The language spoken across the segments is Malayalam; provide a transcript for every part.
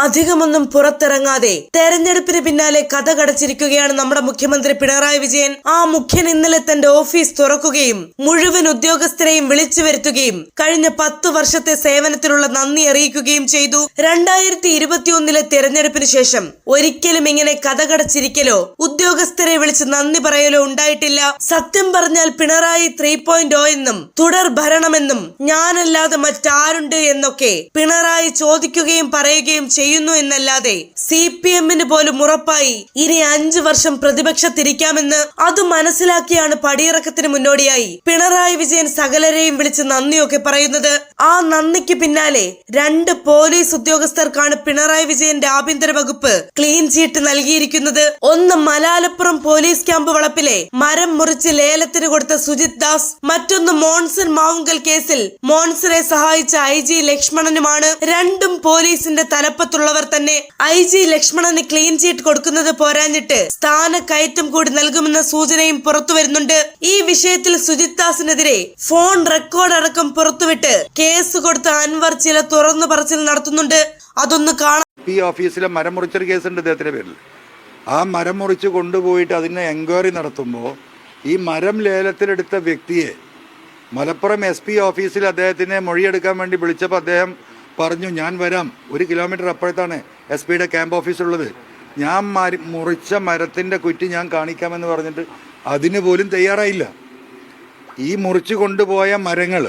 അധികമൊന്നും പുറത്തിറങ്ങാതെ തെരഞ്ഞെടുപ്പിന് പിന്നാലെ കഥ കടച്ചിരിക്കുകയാണ് നമ്മുടെ മുഖ്യമന്ത്രി പിണറായി വിജയൻ. ആ മുഖ്യൻ ഇന്നലെ തന്റെ ഓഫീസ് തുറക്കുകയും മുഴുവൻ ഉദ്യോഗസ്ഥരെയും വിളിച്ചു വരുത്തുകയും കഴിഞ്ഞ 10 വർഷത്തെ സേവനത്തിലുള്ള നന്ദി അറിയിക്കുകയും ചെയ്തു. 2021 തെരഞ്ഞെടുപ്പിന് ശേഷം ഒരിക്കലും ഇങ്ങനെ കഥ കടച്ചിരിക്കലോ ഉദ്യോഗസ്ഥരെ വിളിച്ച് നന്ദി പറയലോ ഉണ്ടായിട്ടില്ല. സത്യം പറഞ്ഞാൽ പിണറായി 3.0 എന്നും തുടർ ഭരണമെന്നും ഞാനല്ലാതെ മറ്റാരുണ്ട് എന്നൊക്കെ പിണറായി ചോദിക്കുകയും പറയുകയും ചെയ്യുന്നു എന്നല്ലാതെ CPM-ന് പോലും ഉറപ്പായി ഇനി 5 വർഷം പ്രതിപക്ഷത്തിരിക്കാമെന്ന് അത് മനസ്സിലാക്കിയാണ് പടിയിറക്കത്തിന് മുന്നോടിയായി പിണറായി വിജയൻ സകലരെയും വിളിച്ച് നന്ദിയൊക്കെ പറയുന്നത്. ആ നന്ദിക്ക് പിന്നാലെ 2 പോലീസ് ഉദ്യോഗസ്ഥർക്കാണ് പിണറായി വിജയന്റെ ആഭ്യന്തര വകുപ്പ് ക്ലീൻ ചീട്ട് നൽകിയിരിക്കുന്നത്. ഒന്ന് മലാലപ്പുറം പോലീസ് ക്യാമ്പ് വളപ്പിലെ മരം മുറിച്ച് ലേലത്തിന് കൊടുത്ത സുജിത് ദാസ്, മറ്റൊന്ന് മോൺസൺ മാവുങ്കൽ കേസിൽ മോൺസനെ സഹായിച്ച IG ലക്ഷ്മണനുമാണ്. രണ്ടും പോലീസിന്റെ തലപ്പത്തുള്ളവർ തന്നെ. IG ലക്ഷ്മണന് ക്ലീൻ ചീറ്റ് കൊടുക്കുന്നത് പോരാഞ്ഞിട്ട് സ്ഥാനക്കയറ്റം കൂടി നൽകുമെന്ന സൂചനയും പുറത്തു വരുന്നുണ്ട്. ഈ വിഷയത്തിൽ സുജിത് ദാസിനെതിരെ ഫോൺ റെക്കോർഡ് അടക്കം പുറത്തുവിട്ട് കേസ് കൊടുത്ത അൻവർ ചില തുറന്നു പറച്ചിൽ നടത്തുന്നുണ്ട്. അതൊന്ന് കാണാം. ഓഫീസിലെ മരം മുറിച്ചൊരു കേസുണ്ട് ഇദ്ദേഹത്തിന്റെ പേരിൽ. ആ മരം മുറിച്ച് കൊണ്ടുപോയിട്ട് അതിനെ എൻക്വയറി നടത്തുമ്പോൾ ഈ മരം ലേലത്തിലെടുത്ത വ്യക്തിയെ മലപ്പുറം SP ഓഫീസിൽ അദ്ദേഹത്തിനെ മൊഴിയെടുക്കാൻ വേണ്ടി വിളിച്ചപ്പോൾ അദ്ദേഹം പറഞ്ഞു, ഞാൻ വരാം, 1 കിലോമീറ്റർ അപ്പുറത്താണ് SP ക്യാമ്പ് ഓഫീസുള്ളത്, ഞാൻ മുറിച്ച മരത്തിൻ്റെ കുറ്റി ഞാൻ കാണിക്കാമെന്ന് പറഞ്ഞിട്ട് അതിന് പോലും തയ്യാറായില്ല. ഈ മുറിച്ച് കൊണ്ടുപോയ മരങ്ങൾ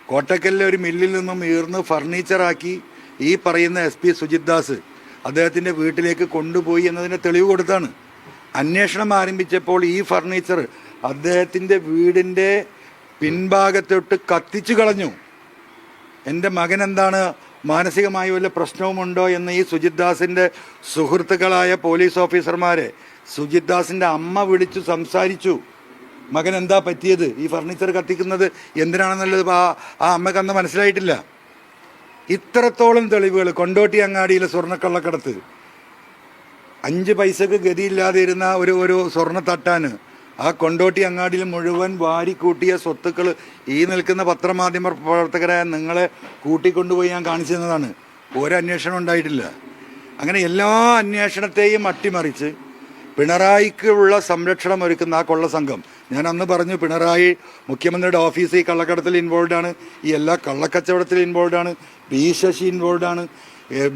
കോട്ടക്കലിലെ ഒരു മില്ലിൽ നിന്നും ഈർന്ന് ഫർണിച്ചറാക്കി ഈ പറയുന്ന SP സുജിത് ദാസ് അദ്ദേഹത്തിൻ്റെ വീട്ടിലേക്ക് കൊണ്ടുപോയി എന്നതിന് തെളിവ് കൊടുത്താണ്. അന്വേഷണം ആരംഭിച്ചപ്പോൾ ഈ ഫർണിച്ചർ അദ്ദേഹത്തിൻ്റെ വീടിൻ്റെ പിൻഭാഗത്തോട്ട് കത്തിച്ചു കളഞ്ഞു. എൻ്റെ മകൻ എന്താണ് മാനസികമായി വല്ല പ്രശ്നവുമുണ്ടോ എന്ന് ഈ സുജിത് ദാസിൻ്റെ സുഹൃത്തുക്കളായ പോലീസ് ഓഫീസർമാരെ സുജിത് ദാസിൻ്റെ അമ്മ വിളിച്ചു സംസാരിച്ചു. മകൻ എന്താ പറ്റിയത്, ഈ ഫർണിച്ചർ കത്തിക്കുന്നത് എന്തിനാണെന്നുള്ളത് ആ അമ്മക്ക് അന്ന് മനസ്സിലായിട്ടില്ല. ഇത്രത്തോളം തെളിവുകൾ. കൊണ്ടോട്ടി അങ്ങാടിയിലെ സ്വർണ്ണക്കള്ളക്കടത്ത്, 5 പൈസക്ക് ഗതിയില്ലാതെ ഇരുന്ന ഒരു സ്വർണ്ണ തട്ടാന് ആ കൊണ്ടോട്ടി അങ്ങാടിയിൽ മുഴുവൻ വാരിക്കൂട്ടിയ സ്വത്തുക്കൾ ഈ നിൽക്കുന്ന പത്രമാധ്യമ പ്രവർത്തകരായ നിങ്ങളെ കൂട്ടിക്കൊണ്ടുപോയി ഞാൻ കാണിച്ചു തന്നതാണ്. ഒരന്വേഷണം ഉണ്ടായിട്ടില്ല. അങ്ങനെ എല്ലാ അന്വേഷണത്തെയും അട്ടിമറിച്ച് പിണറായിക്കുള്ള സംരക്ഷണം ഒരുക്കുന്ന ആ കൊള്ള സംഘം. ഞാൻ അന്ന് പറഞ്ഞു, പിണറായി മുഖ്യമന്ത്രിയുടെ ഓഫീസ് ഈ കള്ളക്കടത്തിൽ ഇൻവോൾവാണ്, ഈ എല്ലാ കള്ളക്കച്ചവടത്തിൽ ഇൻവോൾവാണ്, P ശശി ഇൻവോൾവാണ്,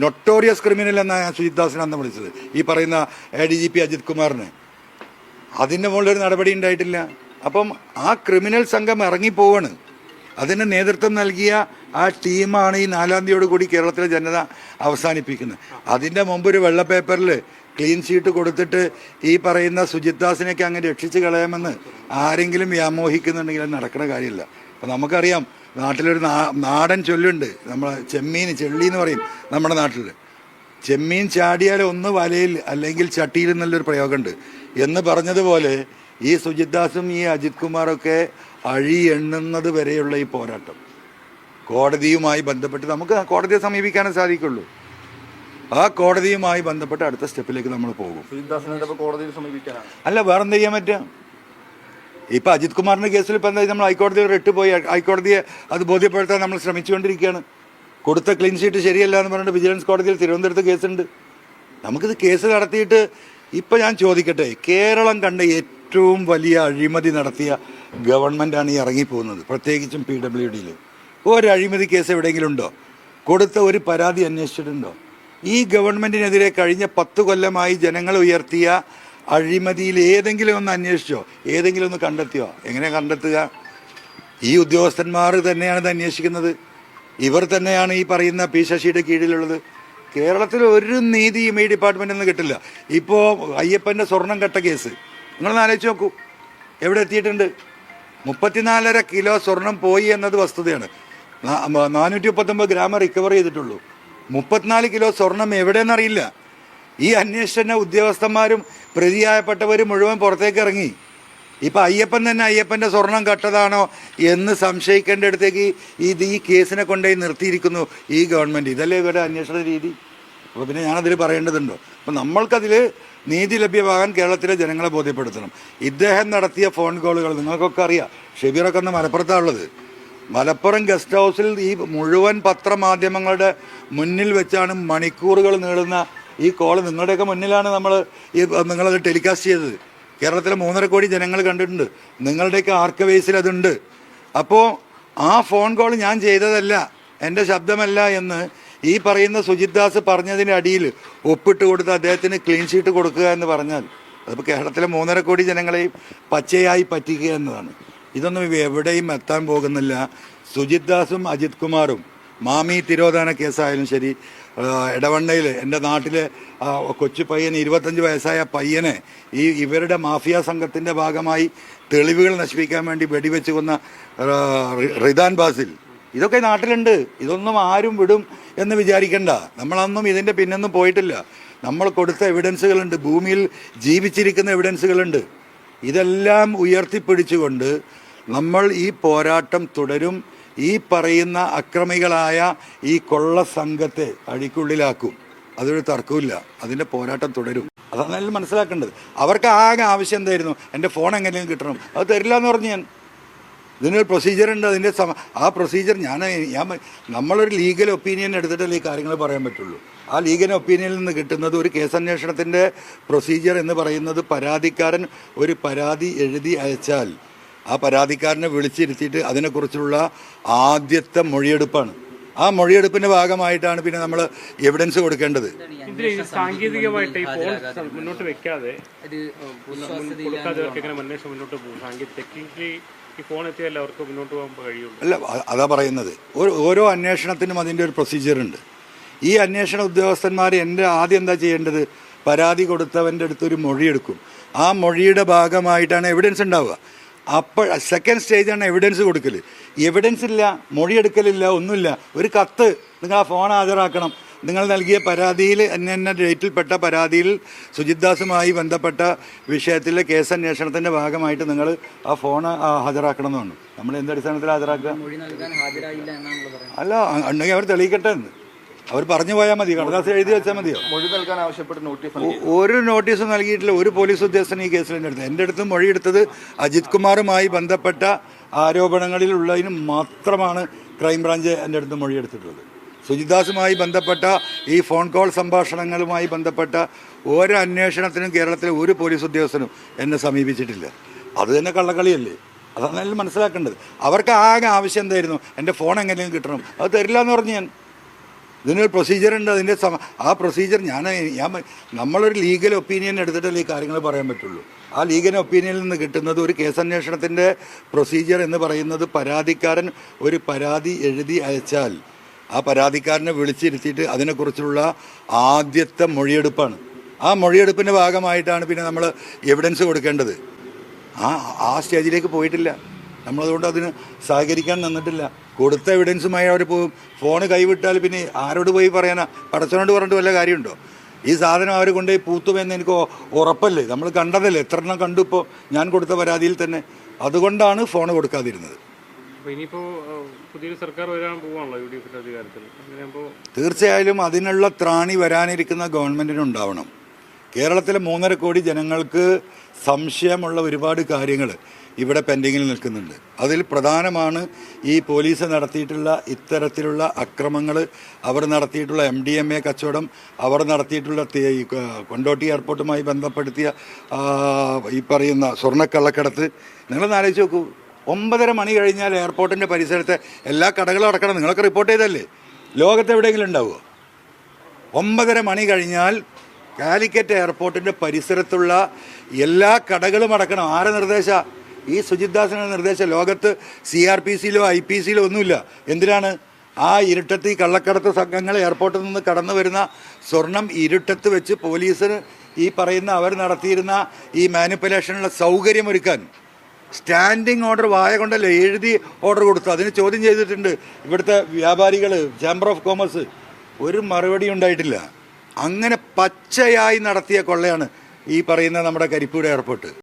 നൊട്ടോറിയസ് ക്രിമിനൽ എന്നാണ് ഞാൻ സുജിത് ദാസിനെ അന്ന് വിളിച്ചത്, ഈ പറയുന്ന ADGP അജിത് കുമാറിന്. അതിൻ്റെ മുകളിലൊരു നടപടി ഉണ്ടായിട്ടില്ല. അപ്പം ആ ക്രിമിനൽ സംഘം ഇറങ്ങിപ്പോവാണ്. അതിന് നേതൃത്വം നൽകിയ ആ ടീമാണ് ഈ 4-ാം തീയതിയോട് കൂടി കേരളത്തിലെ ജനത അവസാനിപ്പിക്കുന്നത്. അതിൻ്റെ മുമ്പ് ഒരു വെള്ള പേപ്പറിൽ ക്ലീൻ ഷീറ്റ് കൊടുത്തിട്ട് ഈ പറയുന്ന സുജിത് ദാസിനെയൊക്കെ അങ്ങനെ രക്ഷിച്ച് കളയാമെന്ന് ആരെങ്കിലും വ്യാമോഹിക്കുന്നുണ്ടെങ്കിൽ അത് നടക്കുന്ന കാര്യമില്ല. അപ്പം നമുക്കറിയാം, നാട്ടിലൊരു നാടൻ ചൊല്ലുണ്ട്, നമ്മൾ ചെമ്മീൻ ചെള്ളി എന്ന് പറയും നമ്മുടെ നാട്ടിൽ. ചെമ്മീൻ ചാടിയാൽ ഒന്ന് വലയിൽ അല്ലെങ്കിൽ ചട്ടിയിൽ എന്നുള്ളൊരു പ്രയോഗമുണ്ട്. എന്ന് പറഞ്ഞതുപോലെ ഈ സുജിത് ദാസും ഈ അജിത് കുമാറൊക്കെ അഴി എണ്ണുന്നത് വരെയുള്ള ഈ പോരാട്ടം കോടതിയുമായി ബന്ധപ്പെട്ട് നമുക്ക് കോടതിയെ സമീപിക്കാനേ സാധിക്കുള്ളൂ. ആ കോടതിയുമായി ബന്ധപ്പെട്ട് അടുത്ത സ്റ്റെപ്പിലേക്ക് നമ്മൾ പോകും. അല്ല, വേറെന്ത് ചെയ്യാൻ പറ്റുക? ഇപ്പം അജിത് കുമാറിൻ്റെ കേസിൽ ഇപ്പം എന്താ, നമ്മൾ ഹൈക്കോടതിയിൽ റിട്ട് പോയി ഹൈക്കോടതിയെ അത് ബോധ്യപ്പെടുത്താൻ നമ്മൾ ശ്രമിച്ചുകൊണ്ടിരിക്കുകയാണ്. കൊടുത്ത ക്ലീൻ ഷീറ്റ് ശരിയല്ല എന്ന് പറഞ്ഞിട്ട് വിജിലൻസ് കോടതിയിൽ തിരുവനന്തപുരത്ത് കേസുണ്ട്. നമുക്കിത് കേസ് നടത്തിയിട്ട് ഇപ്പം ഞാൻ ചോദിക്കട്ടെ, കേരളം കണ്ട ഏറ്റവും വലിയ അഴിമതി നടത്തിയ ഗവൺമെൻറ്റാണ് ഈ ഇറങ്ങിപ്പോകുന്നത്, പ്രത്യേകിച്ചും PWDയിൽ. ഒരു അഴിമതി കേസ് എവിടെയെങ്കിലും ഉണ്ടോ? കൊടുത്ത ഒരു പരാതി അന്വേഷിച്ചിട്ടുണ്ടോ? ഈ ഗവൺമെൻറ്റിനെതിരെ കഴിഞ്ഞ 10 കൊല്ലമായി ജനങ്ങൾ ഉയർത്തിയ അഴിമതിയിൽ ഏതെങ്കിലും ഒന്ന് അന്വേഷിച്ചോ? ഏതെങ്കിലും ഒന്ന് കണ്ടെത്തിയോ? എങ്ങനെ കണ്ടെത്തുക? ഈ ഉദ്യോഗസ്ഥന്മാർ തന്നെയാണ് ഇത് അന്വേഷിക്കുന്നത്. ഇവർ തന്നെയാണ് ഈ പറയുന്ന P ശശിയുടെ കീഴിലുള്ളത്. കേരളത്തിൽ ഒരു നീതിയും ഈ ഡിപ്പാർട്ട്മെൻറ്റിൽ നിന്ന് കിട്ടില്ല. ഇപ്പോൾ അയ്യപ്പൻ്റെ സ്വർണം കട്ട കേസ് നിങ്ങളൊന്ന് ആലോചിച്ച് നോക്കൂ, എവിടെ എത്തിയിട്ടുണ്ട്? 34.5 കിലോ സ്വർണം പോയി എന്നത് വസ്തുതയാണ്. 439 ഗ്രാം റിക്കവർ ചെയ്തിട്ടുള്ളൂ. 34 കിലോ സ്വർണം എവിടെയെന്നറിയില്ല. ഈ അന്വേഷണ ഉദ്യോഗസ്ഥന്മാരും പ്രതിയായപ്പെട്ടവരും മുഴുവൻ പുറത്തേക്ക് ഇറങ്ങി. ഇപ്പം അയ്യപ്പൻ തന്നെ അയ്യപ്പൻ്റെ സ്വർണം കട്ടതാണോ എന്ന് സംശയിക്കേണ്ട അടുത്തേക്ക് ഈ കേസിനെ കൊണ്ടുപോയി നിർത്തിയിരിക്കുന്നു ഈ ഗവൺമെൻറ്. ഇതല്ലേ ഇവരുടെ അന്വേഷണ രീതി? അപ്പോൾ പിന്നെ ഞാനതിൽ പറയേണ്ടതുണ്ടോ? അപ്പം നമ്മൾക്കതിൽ നീതി ലഭ്യമാകാൻ കേരളത്തിലെ ജനങ്ങളെ ബോധ്യപ്പെടുത്തണം. ഇദ്ദേഹം നടത്തിയ ഫോൺ കോളുകൾ നിങ്ങൾക്കൊക്കെ അറിയാം. ഷെബീറൊക്കെ ഒന്ന് മലപ്പുറത്താണുള്ളത്. മലപ്പുറം ഗസ്റ്റ് ഹൗസിൽ ഈ മുഴുവൻ പത്രമാധ്യമങ്ങളുടെ മുന്നിൽ വെച്ചാണ് മണിക്കൂറുകൾ നീളുന്ന ഈ കോള് നിങ്ങളുടെയൊക്കെ മുന്നിലാണ് നിങ്ങളത് ടെലികാസ്റ്റ് ചെയ്തത്. കേരളത്തിലെ 3.5 കോടി ജനങ്ങൾ കണ്ടിട്ടുണ്ട്. നിങ്ങളുടെയൊക്കെ ആർക്കവൈസിൽ അതുണ്ട്. അപ്പോൾ ആ ഫോൺ കോൾ ഞാൻ ചെയ്തതല്ല, എൻ്റെ ശബ്ദമല്ല എന്ന് ഈ പറയുന്ന സുജിത് ദാസ് പറഞ്ഞതിൻ്റെ അടിയിൽ ഒപ്പിട്ട് കൊടുത്ത് അദ്ദേഹത്തിന് ക്ലീൻ ഷീറ്റ് കൊടുക്കുക എന്ന് പറഞ്ഞാൽ അതിപ്പോൾ കേരളത്തിലെ 3.5 കോടി ജനങ്ങളെയും പച്ചയായി പറ്റിക്കുക എന്നതാണ്. ഇതൊന്നും എവിടെയും എത്താൻ പോകുന്നില്ല. സുജിത് ദാസും അജിത് കുമാറും മാമി തിരോധാന കേസായാലും ശരി, ഇടവണ്ണയിൽ എൻ്റെ നാട്ടിലെ കൊച്ചു പയ്യൻ 25 വയസ്സായ പയ്യനെ ഇവരുടെ മാഫിയ സംഘത്തിൻ്റെ ഭാഗമായി തെളിവുകൾ നശിപ്പിക്കാൻ വേണ്ടി വെടിവെച്ച് കൊന്ന റിദാൻ ബാസിൽ, ഇതൊക്കെ നാട്ടിലുണ്ട്. ഇതൊന്നും ആരും വിടും എന്ന് വിചാരിക്കണ്ട. നമ്മളൊന്നും ഇതിൻ്റെ പിന്നൊന്നും പോയിട്ടില്ല. നമ്മൾ കൊടുത്ത എവിഡൻസുകളുണ്ട്, ഭൂമിയിൽ ജീവിച്ചിരിക്കുന്ന എവിഡൻസുകളുണ്ട്. ഇതെല്ലാം ഉയർത്തിപ്പിടിച്ചുകൊണ്ട് നമ്മൾ ഈ പോരാട്ടം തുടരും. ഈ പറയുന്ന അക്രമികളായ ഈ കൊള്ള സംഘത്തെ അഴിക്കുള്ളിലാക്കും. അതൊരു തർക്കമില്ല. അതിൻ്റെ പോരാട്ടം തുടരും. അതാണ് മനസ്സിലാക്കേണ്ടത്. അവർക്ക് ആകെ ആവശ്യം എന്തായിരുന്നു? എൻ്റെ ഫോൺ എങ്ങനെയും കിട്ടണം. അത് തരില്ല എന്ന് പറഞ്ഞു ഞാൻ. ഇതിനൊരു പ്രൊസീജിയർ ഉണ്ട്. അതിൻ്റെ ആ പ്രൊസീജിയർ നമ്മളൊരു ലീഗൽ ഒപ്പീനിയൻ എടുത്തിട്ടല്ലേ ഈ കാര്യങ്ങൾ പറയാൻ പറ്റുള്ളൂ. ആ ലീഗൽ ഒപ്പീനിയനിൽ നിന്ന് കിട്ടുന്നത് ഒരു കേസന്വേഷണത്തിൻ്റെ പ്രൊസീജിയർ എന്ന് പറയുന്നത് പരാതിക്കാരൻ ഒരു പരാതി എഴുതി അയച്ചാൽ ആ പരാതിക്കാരനെ വിളിച്ചിരുത്തിയിട്ട് അതിനെക്കുറിച്ചുള്ള ആദ്യത്തെ മൊഴിയെടുപ്പാണ്. ആ മൊഴിയെടുപ്പിൻ്റെ ഭാഗമായിട്ടാണ് പിന്നെ നമ്മൾ എവിഡൻസ് കൊടുക്കേണ്ടത്. സാങ്കേതികമായിട്ട് ഈ ഫോൺ മുന്നോട്ട് വെക്കാതെ മുന്നോട്ട് പോകും. ടെക്നിക്കലി ഈ ഫോൺ എത്തിയാൽ അവർക്ക് മുന്നോട്ട് പോകാൻ കഴിയുള്ളൂ. അല്ല, അതാ പറയുന്നത്. ഓരോ അന്വേഷണത്തിനും അതിൻ്റെ ഒരു പ്രൊസീജിയർ ഉണ്ട്. ഈ അന്വേഷണ ഉദ്യോഗസ്ഥന്മാർ ആദ്യം എന്താ ചെയ്യേണ്ടത്? പരാതി കൊടുത്തവൻ്റെ അടുത്തൊരു മൊഴിയെടുക്കും. ആ മൊഴിയുടെ ഭാഗമായിട്ടാണ് എവിഡൻസ് ഉണ്ടാവുക. അപ്പോൾ സെക്കൻഡ് സ്റ്റേജാണ് എവിഡൻസ് കൊടുക്കൽ. എവിഡൻസ് ഇല്ല, മൊഴിയെടുക്കലില്ല, ഒന്നുമില്ല. ഒരു കത്ത്, നിങ്ങൾ ആ ഫോൺ ഹാജരാക്കണം. നിങ്ങൾ നൽകിയ പരാതിയിൽ എന്ന ഡേറ്റിൽപ്പെട്ട പരാതിയിൽ സുജിത് ദാസുമായി ബന്ധപ്പെട്ട വിഷയത്തിലെ കേസന്വേഷണത്തിൻ്റെ ഭാഗമായിട്ട് നിങ്ങൾ ആ ഫോൺ ഹാജരാക്കണമെന്നാണ്. നമ്മൾ എന്ത് അടിസ്ഥാനത്തിൽ ഹാജരാക്കുക? അല്ല, ഉണ്ടെങ്കിൽ അവർ തെളിയിക്കട്ടെ എന്ന് അവർ പറഞ്ഞു പോയാൽ മതി. കടലാസ് എഴുതി വെച്ചാൽ മതിയോ? മൊഴി നൽകാൻ ആവശ്യപ്പെട്ട് നോട്ടീസ് ഒരു നോട്ടീസും നൽകിയിട്ടില്ല. ഒരു പോലീസ് ഉദ്യോഗസ്ഥൻ ഈ കേസിൽ എൻ്റെ അടുത്ത് മൊഴിയെടുത്തത് അജിത് കുമാറുമായി ബന്ധപ്പെട്ട ആരോപണങ്ങളിലുള്ളതിന് മാത്രമാണ് ക്രൈംബ്രാഞ്ച് എൻ്റെ അടുത്ത് മൊഴിയെടുത്തിട്ടുള്ളത്. സുജിദാസുമായി ബന്ധപ്പെട്ട ഈ ഫോൺ കോൾ സംഭാഷണങ്ങളുമായി ബന്ധപ്പെട്ട ഓരോ അന്വേഷണത്തിനും കേരളത്തിലെ ഒരു പോലീസ് ഉദ്യോഗസ്ഥനും എന്നെ സമീപിച്ചിട്ടില്ല. അത് തന്നെ കള്ളക്കളിയല്ലേ? അതാണ് മനസ്സിലാക്കേണ്ടത്. അവർക്ക് ആകെ ആവശ്യം എന്തായിരുന്നു? എൻ്റെ ഫോൺ എങ്ങനെയും കിട്ടണം. അത് തരില്ല എന്ന് പറഞ്ഞു ഞാൻ. ഇതിനൊരു പ്രൊസീജിയർ ഉണ്ട്. അതിൻ്റെ ആ പ്രൊസീജിയർ നമ്മളൊരു ലീഗൽ ഒപ്പീനിയൻ എടുത്തിട്ടല്ലേ ഈ കാര്യങ്ങൾ പറയാൻ പറ്റുള്ളൂ. ആ ലീഗൽ ഒപ്പീനിയനിൽ നിന്ന് കിട്ടുന്നത് ഒരു കേസന്വേഷണത്തിൻ്റെ പ്രൊസീജിയർ എന്ന് പറയുന്നത് പരാതിക്കാരൻ ഒരു പരാതി എഴുതി അയച്ചാൽ ആ പരാതിക്കാരനെ വിളിച്ചിരുത്തിയിട്ട് അതിനെക്കുറിച്ചുള്ള ആദ്യത്തെ മൊഴിയെടുപ്പാണ്. ആ മൊഴിയെടുപ്പിൻ്റെ ഭാഗമായിട്ടാണ് പിന്നെ നമ്മൾ എവിഡൻസ് കൊടുക്കേണ്ടത്. ആ സ്റ്റേജിലേക്ക് പോയിട്ടില്ല. നമ്മളതുകൊണ്ട് അതിന് സഹകരിക്കാൻ നിന്നിട്ടില്ല. കൊടുത്ത എവിഡൻസുമായി അവർ പോകും. ഫോണ് കൈവിട്ടാൽ പിന്നെ ആരോട് പോയി പറയാനാ? പടച്ചവനോട് പറഞ്ഞിട്ട് വല്ല കാര്യമുണ്ടോ? ഈ സാധനം അവർ കൊണ്ടുപോയി പൂത്തുമെന്ന് എനിക്ക് ഉറപ്പല്ലേ? നമ്മൾ കണ്ടതല്ലേ, എത്ര എണ്ണം കണ്ടു ഇപ്പോൾ ഞാൻ കൊടുത്ത പരാതിയിൽ തന്നെ. അതുകൊണ്ടാണ് ഫോൺ കൊടുക്കാതിരുന്നത്. പുതിയൊരു സർക്കാർ വരാൻ പോവാണല്ലോ UDF അധികാരത്തിൽ. തീർച്ചയായും അതിനുള്ള ത്രാണി വരാനിരിക്കുന്ന ഗവൺമെൻറ്റിനുണ്ടാവണം. കേരളത്തിലെ 3.5 കോടി ജനങ്ങൾക്ക് സംശയമുള്ള ഒരുപാട് കാര്യങ്ങൾ ഇവിടെ പെൻഡിങ്ങിൽ നിൽക്കുന്നുണ്ട്. അതിൽ പ്രധാനമാണ് ഈ പോലീസ് നടത്തിയിട്ടുള്ള ഇത്തരത്തിലുള്ള അക്രമങ്ങൾ, അവർ നടത്തിയിട്ടുള്ള MDMA കച്ചവടം, അവർ നടത്തിയിട്ടുള്ള കൊണ്ടോട്ടി എയർപോർട്ടുമായി ബന്ധപ്പെടുത്തിയ ഈ പറയുന്ന സ്വർണ്ണക്കള്ളക്കടത്ത്. നിങ്ങളൊന്ന് ആലോചിച്ച് നോക്കൂ. 9:30 മണി കഴിഞ്ഞാൽ എയർപോർട്ടിൻ്റെ പരിസരത്തെ എല്ലാ കടകളും അടക്കണം. നിങ്ങളൊക്കെ റിപ്പോർട്ട് ചെയ്തല്ലേ? ലോകത്ത് എവിടെയെങ്കിലും ഉണ്ടാവുമോ? 9:30 മണി കഴിഞ്ഞാൽ കാലിക്കറ്റ് എയർപോർട്ടിൻ്റെ പരിസരത്തുള്ള എല്ലാ കടകളും അടക്കണം. ആരെ നിർദ്ദേശം? ഈ സുജിത് ദാസിൻ്റെ നിർദ്ദേശം. ലോകത്ത് CRPCയിലോ IPCയിലോ ഒന്നുമില്ല. എന്തിനാണ്? ആ ഇരുട്ടത്ത് ഈ കള്ളക്കടത്ത് സംഘങ്ങൾ എയർപോർട്ടിൽ നിന്ന് കടന്നു വരുന്ന സ്വർണം ഇരുട്ടത്ത് വെച്ച് പോലീസിന് ഈ പറയുന്ന അവർ നടത്തിയിരുന്ന ഈ മാനിപ്പുലേഷനുള്ള സൗകര്യമൊരുക്കാൻ സ്റ്റാൻഡിങ് ഓർഡർ വായ കൊണ്ടല്ലേ എഴുതി ഓർഡർ കൊടുത്തു. അതിന് ചോദ്യം ചെയ്തിട്ടുണ്ട് ഇവിടുത്തെ വ്യാപാരികൾ, ചേംബർ ഓഫ് കോമേഴ്സ്. ഒരു മറുപടി ഉണ്ടായിട്ടില്ല. അങ്ങനെ പച്ചയായി നടത്തിയ കൊള്ളയാണ് ഈ പറയുന്ന നമ്മുടെ കരിപ്പൂർ എയർപോർട്ട്.